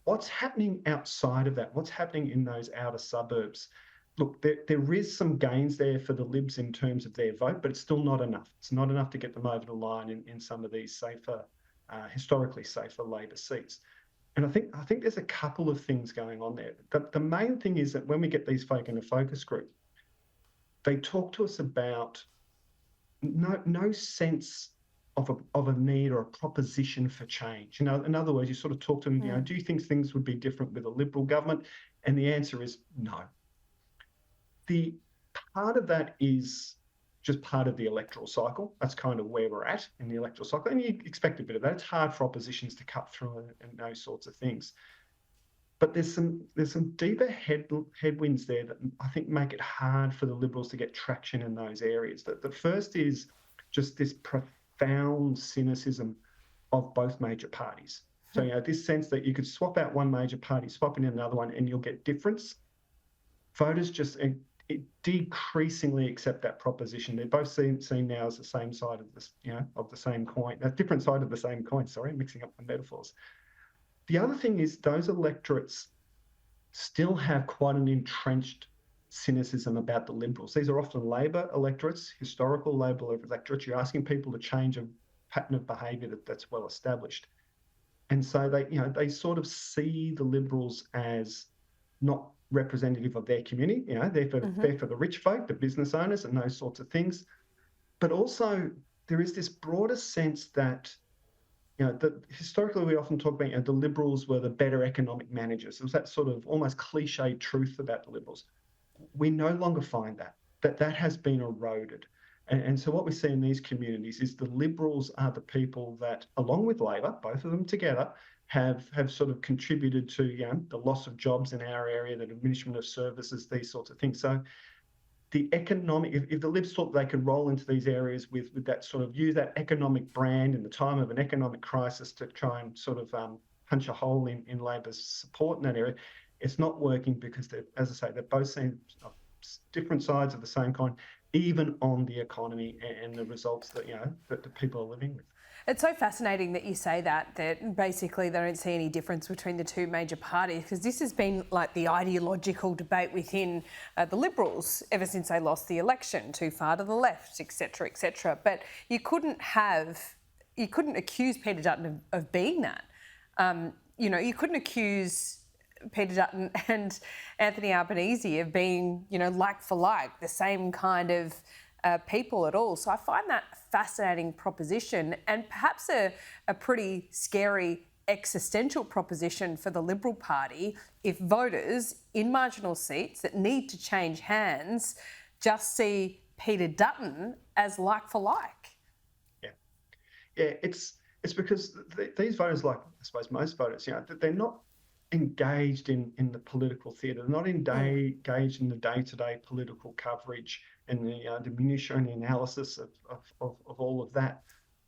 what's happening outside of that? What's happening in those outer suburbs? Look, there is some gains there for the Libs in terms of their vote, but it's still not enough. It's not enough to get them over the line in some of these safer, historically safer Labor seats. And I think there's a couple of things going on there. The main thing is that when we get these folk in a focus group, they talk to us about no sense of a need or a proposition for change. In other words, you sort of talk to them, do you think things would be different with a Liberal government? And the answer is no. The part of that is just part of the electoral cycle. That's kind of where we're at in the electoral cycle. And you expect a bit of that. It's hard for oppositions to cut through and those sorts of things. But there's some deeper headwinds there that I think make it hard for the Liberals to get traction in those areas. The first is just this profound cynicism of both major parties. So, this sense that you could swap out one major party, swap in another one, and you'll get difference. Voters just decreasingly accept that proposition. They're both seen now as the same side of this, of the same coin, a different side of the same coin. Sorry, mixing up the metaphors. The other thing is those electorates still have quite an entrenched cynicism about the Liberals. These are often Labor electorates, historical Labor electorates. You're asking people to change a pattern of behaviour that's well established. And so they sort of see the Liberals as not representative of their community. They're for the rich folk, the business owners and those sorts of things. But also there is this broader sense that that historically we often talk about the Liberals were the better economic managers. There was that sort of almost cliche truth about the Liberals. We no longer find that has been eroded. And so what we see in these communities is the Liberals are the people that, along with Labor, both of them together, have sort of contributed to the loss of jobs in our area, the diminishment of services, these sorts of things. So the economic, if the Libs thought they could roll into these areas with that sort of use that economic brand in the time of an economic crisis to try and sort of punch a hole in Labor's support in that area, it's not working because as I say, they're both seeing different sides of the same coin, even on the economy and the results that that the people are living with. It's so fascinating that you say that basically they don't see any difference between the two major parties, because this has been like the ideological debate within the Liberals ever since they lost the election, too far to the left, etc., etc. But you couldn't accuse Peter Dutton of being that. You couldn't accuse Peter Dutton and Anthony Albanese of being, like for like, the same kind of people at all. So I find that a fascinating proposition, and perhaps a pretty scary existential proposition for the Liberal Party if voters in marginal seats that need to change hands just see Peter Dutton as like for like. Yeah, it's because these voters, like I suppose most voters, they're not engaged in the political theatre. They're not engaged in the day-to-day political coverage and the minutiae and the analysis of all of that.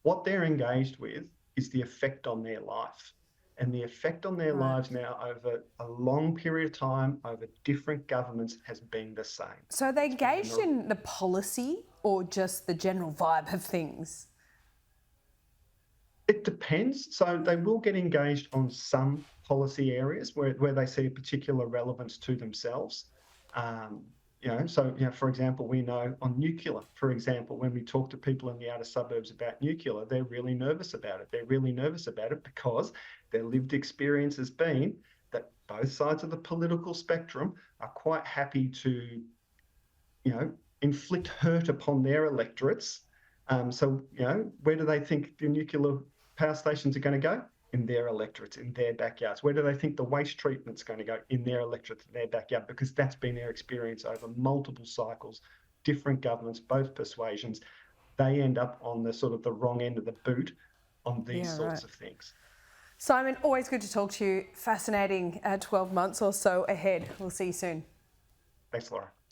What they're engaged with is the effect on their life. And the effect on their lives now over a long period of time, over different governments, has been the same. So are they engaged in the policy or just the general vibe of things? It depends. So they will get engaged on some policy areas where they see a particular relevance to themselves. For example, we know on nuclear, for example, when we talk to people in the outer suburbs about nuclear, they're really nervous about it. They're really nervous about it because their lived experience has been that both sides of the political spectrum are quite happy to, inflict hurt upon their electorates. Where do they think the nuclear power stations are going to go? In their electorates, in their backyards. Where do they think the waste treatment's going to go? In their electorates, in their backyard, because that's been their experience over multiple cycles, different governments, both persuasions. They end up on the sort of the wrong end of the boot on these sorts of things. Simon, always good to talk to you. Fascinating 12 months or so ahead. We'll see you soon. Thanks, Laura.